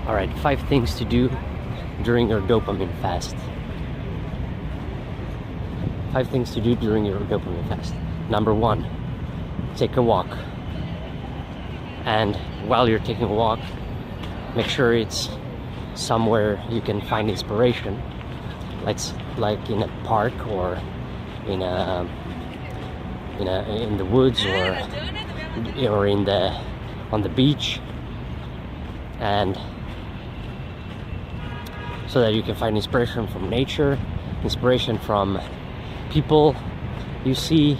Alright, 5 things to do during your dopamine fast. 5 things to do during your dopamine fast. Number 1, take a walk. And while you're taking a walk, make sure it's somewhere you can find inspiration. Like in a park or in the woods or on the beach, and so that you can find inspiration from nature, inspiration from people you see.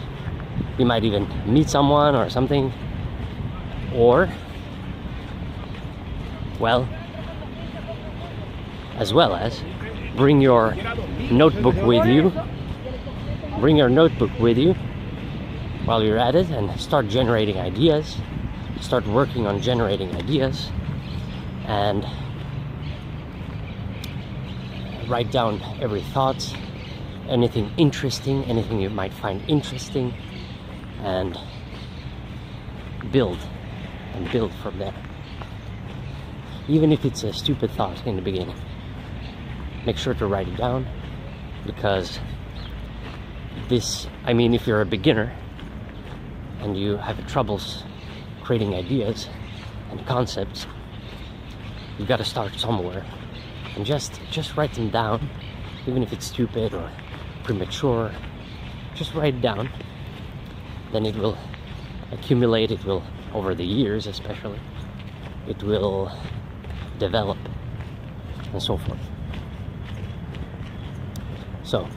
You might even meet someone or something, or as well as bring your notebook with you. Bring your notebook with you while you're at it and start generating ideas. Start working on generating ideas and write down every thought, anything interesting, anything you might find interesting, and build from there. Even if it's a stupid thought in the beginning, make sure to write it down, because if you're a beginner and you have troubles creating ideas and concepts, you've got to start somewhere and just write them down. Even if it's stupid or premature, just write it down. Then it will accumulate, it will, over the years especially, it will develop and so forth. So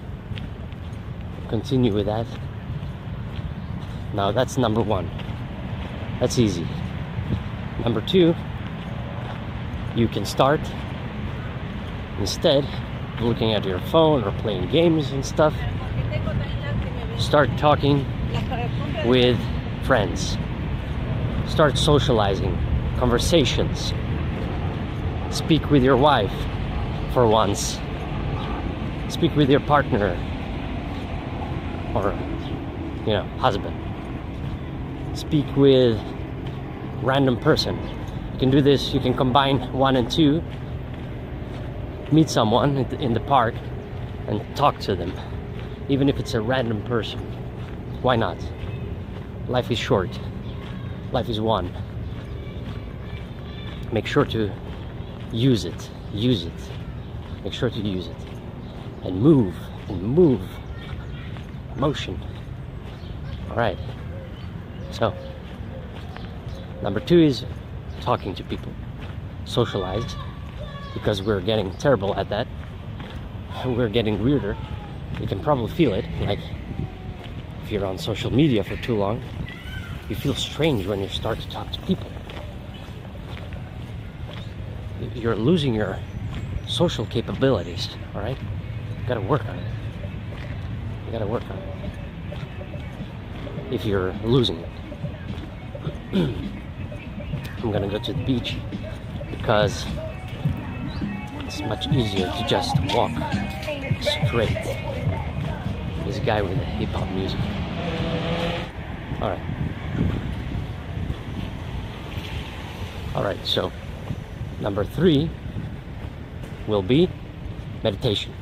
continue with that. Now that's number 1. That's easy. Number 2, you can start, instead of looking at your phone or playing games and stuff, start talking with friends. Start socializing, conversations. Speak with your wife for once. Speak with your partner or husband. Speak with random person. You can do this, you can combine 1 and 2. Meet someone in the park and talk to them, even if it's a random person. Why not? Life is short. Life is one. Make sure to use it. Make sure to use it. And move. Motion. Alright. So, number 2 is talking to people. Socialize. Because we're getting terrible at that. We're getting weirder. You can probably feel it. Like, if you're on social media for too long, you feel strange when you start to talk to people. You're losing your social capabilities, alright? You gotta work on it. If you're losing it. I'm gonna go to the beach because it's much easier to just walk straight. There's a guy with the hip-hop music. Alright, so number 3 will be meditation.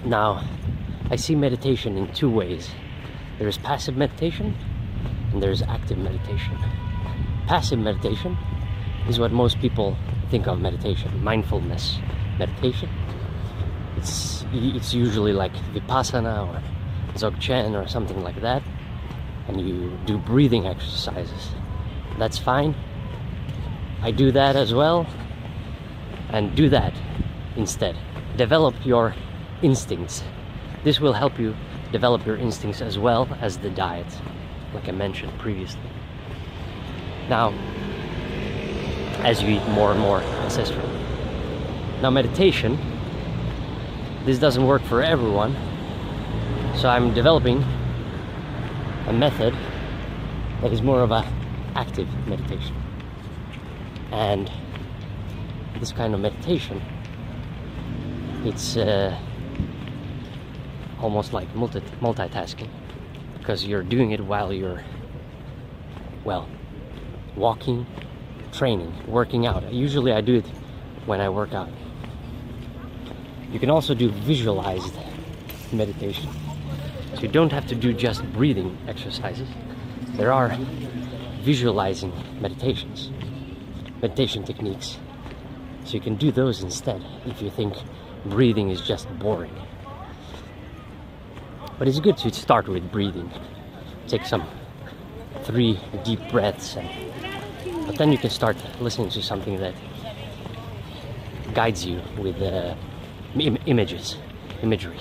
Now, I see meditation in 2 ways. There's passive meditation and there's active meditation. Passive meditation is what most people think of meditation, mindfulness meditation. It's usually like Vipassana or Dzogchen or something like that, and you do breathing exercises. That's fine. I do that as well, and do that instead. Develop your instincts. This will help you develop your instincts as well as the diet, like I mentioned previously. Now, as you eat more and more ancestrally. Now, meditation, this doesn't work for everyone, so I'm developing a method that is more of a active meditation. And this kind of meditation, it's almost like multitasking, because you're doing it while you're walking, training, working out. Usually I do it when I work out. You can also do visualized meditation. So you don't have to do just breathing exercises. There are visualizing meditation techniques. So you can do those instead if you think breathing is just boring. But it's good to start with breathing. Take some 3 deep breaths, but then you can start listening to something that guides you with imagery.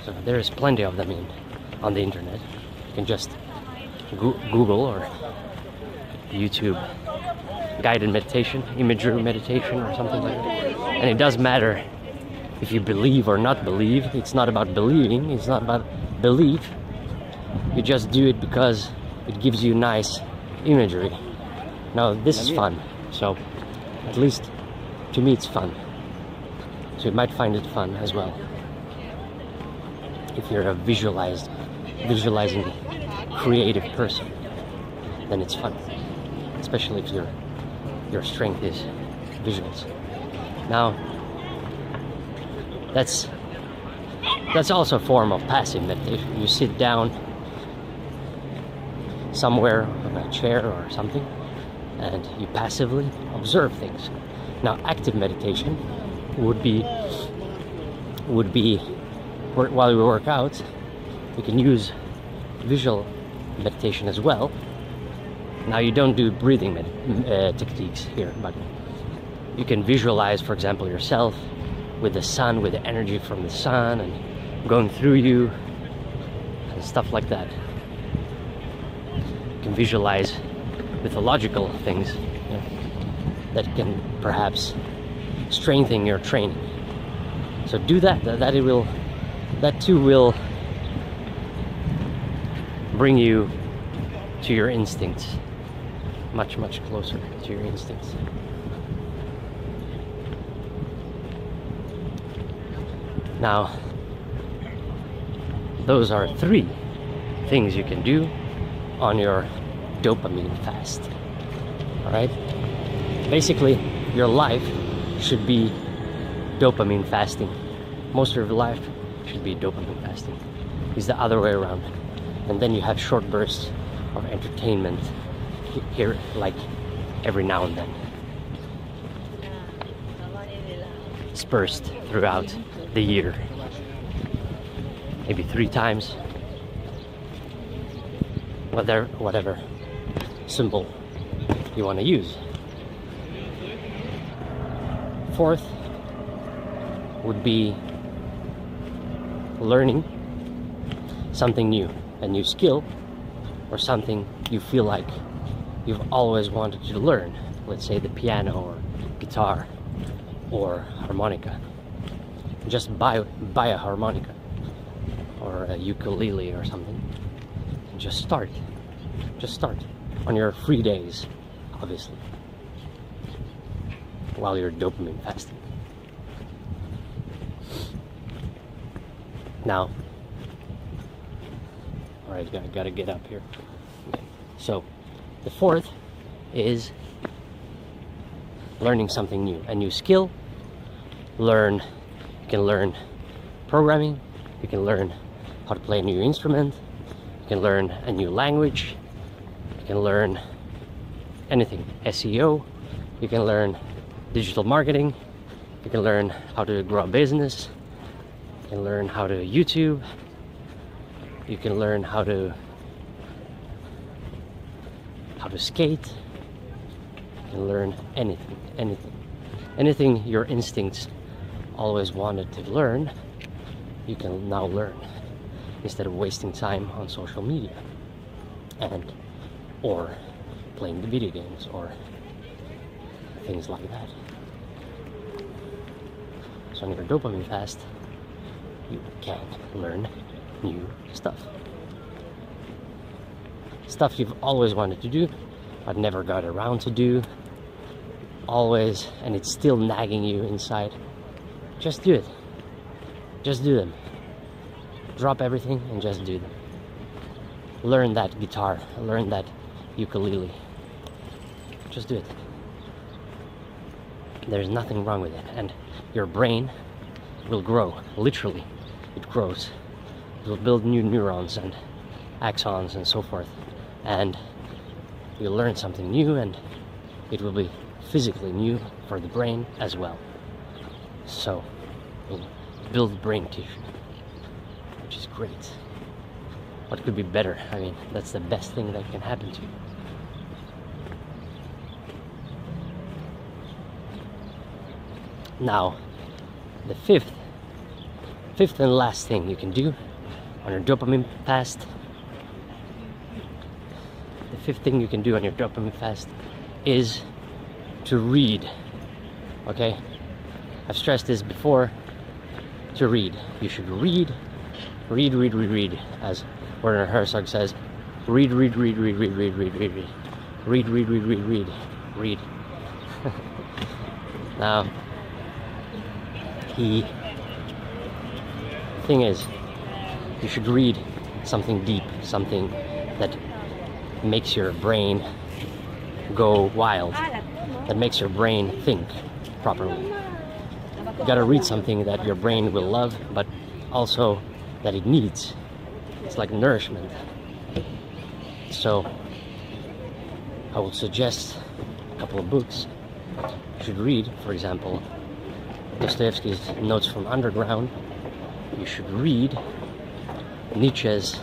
So there's plenty of them on the internet. You can just Google or YouTube guided meditation, imagery meditation, or something like that. And it doesn't matter if you believe or not believe. It's not about believing, it's not about belief. You just do it because it gives you nice imagery. Now this is fun, so at least to me it's fun. So you might find it fun as well. If you're a visualizing creative person, then it's fun. Especially if your strength is visuals. Now that's also a form of passive meditation. You sit down somewhere on a chair or something and you passively observe things. Now active meditation would be while you work out, you can use visual meditation as well. Now you don't do breathing techniques here, but you can visualize, for example, yourself with the sun, with the energy from the sun and going through you and stuff like that. You can visualize mythological things, you know, that can perhaps strengthen your training. So do that. That too will bring you to your instincts, much closer to your instincts. Now, those are 3 things you can do on your dopamine fast. Alright? Basically, your life should be dopamine fasting. Most of your life should be dopamine fasting. It's the other way around. And then you have short bursts of entertainment here, like every now and then, dispersed throughout the year, maybe 3 times, whatever symbol you want to use. 4th would be learning something new, a new skill, or something you feel like you've always wanted to learn. Let's say the piano or guitar or harmonica. Just buy a harmonica or a ukulele or something and just start on your free days, obviously, while you're dopamine fasting. Now, alright, I gotta get up here. Okay. So the 4th is learning something new, a new skill. You can learn programming, you can learn how to play a new instrument, you can learn a new language, you can learn anything, SEO, you can learn digital marketing, you can learn how to grow a business, you can learn how to YouTube, you can learn how to skate, you can learn anything your instincts always wanted to learn, you can now learn, instead of wasting time on social media or playing the video games or things like that. So on your dopamine fast, you can learn new stuff you've always wanted to do but never got around to do, always, and it's still nagging you inside. Just do it. Just do them. Drop everything and just do them. Learn that guitar, learn that ukulele. Just do it. There's nothing wrong with it. And your brain will grow. Literally, it grows. It will build new neurons and axons and so forth. And you'll learn something new, and it will be physically new for the brain as well. So, you'll build brain tissue, which is great. What could be better? I mean, that's the best thing that can happen to you. Now, the fifth and last thing you can do on your dopamine fast. The fifth thing you can do on your dopamine fast is to read. Okay? I've stressed this before. To read. You should read. As Werner Herzog says, read. Now, the thing is, you should read something deep, something that makes your brain go wild, that makes your brain think properly. You gotta read something that your brain will love, but also that it needs. It's like nourishment. So, I will suggest a couple of books you should read. For example, Dostoevsky's Notes from Underground. You should read Nietzsche's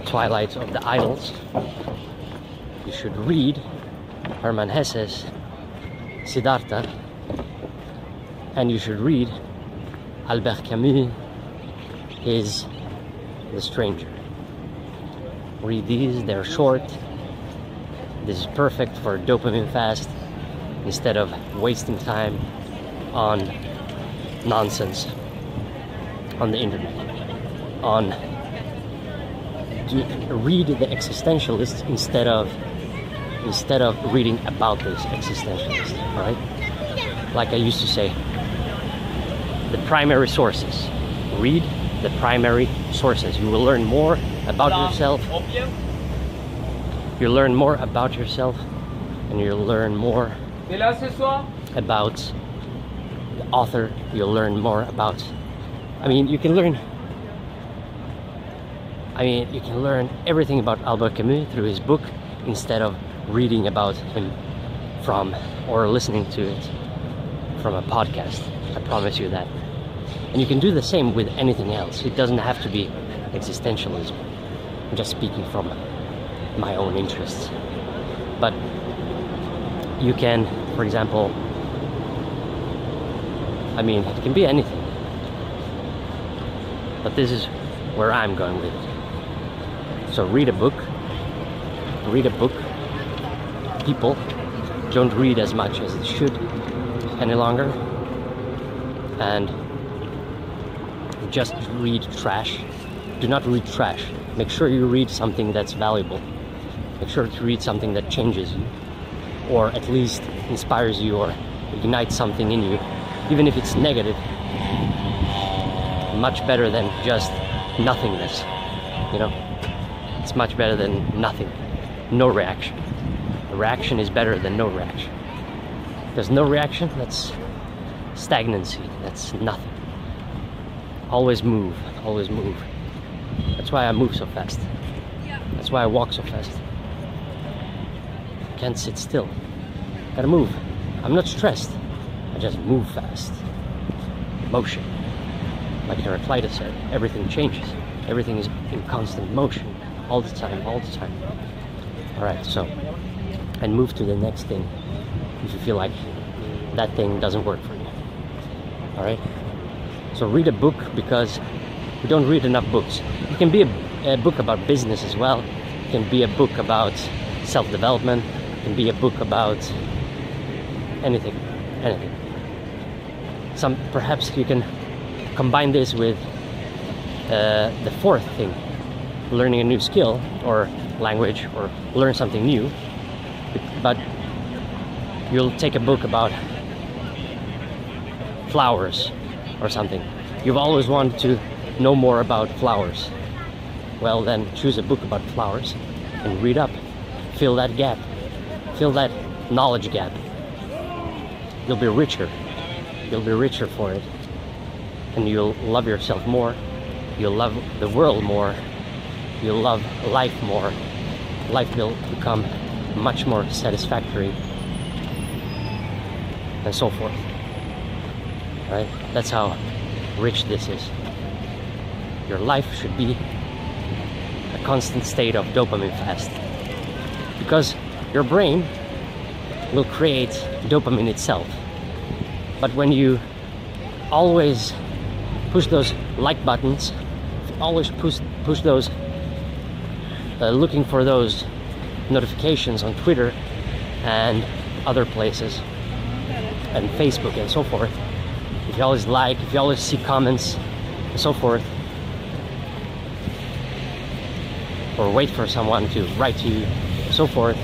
Twilight of the Idols. You should read Hermann Hesse's Siddhartha. And you should read Albert Camus, his The Stranger. Read these, they're short. This is perfect for dopamine fast instead of wasting time on nonsense on the internet. To read the existentialists instead of reading about this existentialist. All right? Like I used to say, the primary sources. Read the primary sources. You will learn more about yourself. You'll learn more about yourself, and you'll learn more about the author. You'll learn more about. You can learn everything about Albert Camus through his book instead of reading about him or listening to it from a podcast. I promise you that. And you can do the same with anything else. It doesn't have to be existentialism. I'm just speaking from my own interests. But you can, for example, it can be anything. But this is where I'm going with it. So read a book. People don't read as much as they should any longer. And just read trash. Do not read trash. Make sure you read something that's valuable. Make sure to read something that changes you, or at least inspires you, or ignites something in you, even if it's negative. Much better than just nothingness. It's much better than nothing. No reaction. A reaction is better than no reaction. There's no reaction, that's stagnancy. That's nothing. Always move. That's why I move so fast. That's why I walk so fast. Can't sit still. Gotta move. I'm not stressed. I just move fast. Motion. Like Heraclitus said, everything changes. Everything is in constant motion. All the time. Alright, so, and move to the next thing if you feel like that thing doesn't work for you. Alright? So read a book, because we don't read enough books. It can be a book about business as well. It can be a book about self-development. It can be a book about anything. Perhaps you can combine this with the fourth thing, learning a new skill or language, or learn something new. But you'll take a book about flowers or something. You've always wanted to know more about flowers. Well, then choose a book about flowers and read up. Fill that gap. Fill that knowledge gap. You'll be richer. You'll be richer for it. And you'll love yourself more. You'll love the world more. You'll love life more. Life will become much more satisfactory, and so forth. Right? That's how rich this is. Your life should be a constant state of dopamine fast, because your brain will create dopamine itself. But when you always push those like buttons, always push those, looking for those notifications on Twitter and other places, and Facebook and so forth, if you always like, if you always see comments and so forth, or wait for someone to write to you and so forth,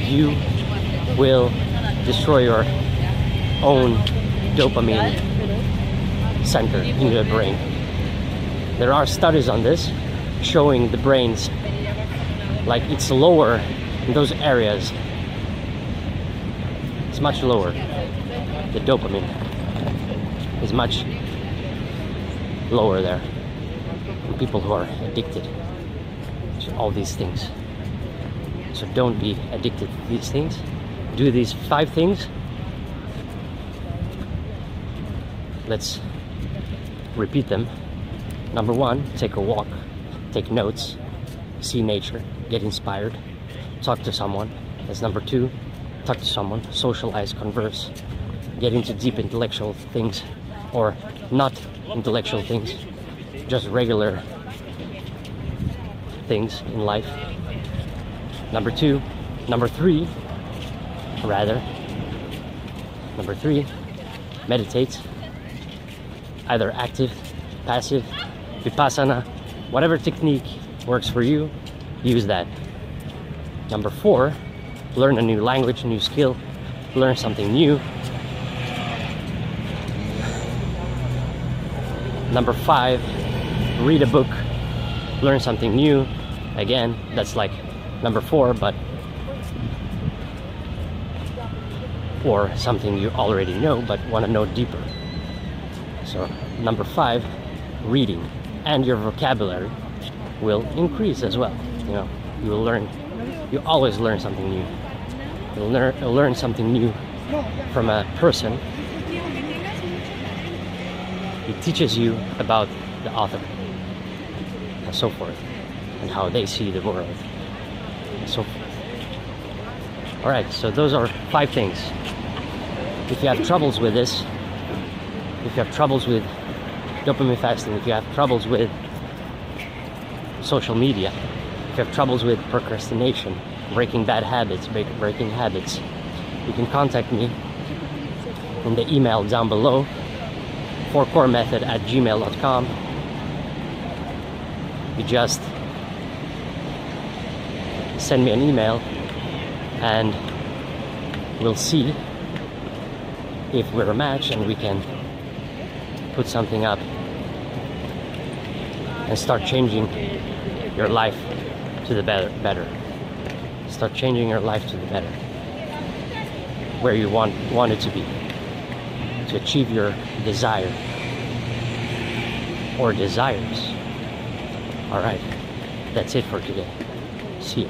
you will destroy your own dopamine center in your brain. There are studies on this showing the brain's, like, it's lower in those areas. It's much lower. The dopamine is much lower there in people who are addicted to all these things. So don't be addicted to these things. Do these 5 things. Let's repeat them. Number 1, take a walk, take notes, see nature, get inspired, talk to someone. That's number 2. Talk to someone, socialize, converse, get into deep intellectual things, or not intellectual things, just regular things in life. Number 3, meditate, either active, passive, vipassana, whatever technique works for you, use that. Number 4, learn a new language, a new skill, learn something new. Number 5, read a book, learn something new. Again, that's like number 4, but or something you already know but want to know deeper. So number 5, reading, and your vocabulary will increase as well. You know, you will learn. You always learn something new. You'll learn something new from a person. He teaches you about the author and so forth, and how they see the world and so forth. Alright, so those are 5 things. If you have troubles with this, if you have troubles with dopamine fasting, if you have troubles with social media, if you have troubles with procrastination, breaking bad habits, breaking habits, you can contact me in the email down below, 4coremethod@gmail.com. You just send me an email and we'll see if we're a match, and we can put something up and start changing your life to the better. Start changing your life to the better, where you want it to be, to achieve your desire or desires. Alright, that's it for today. See ya.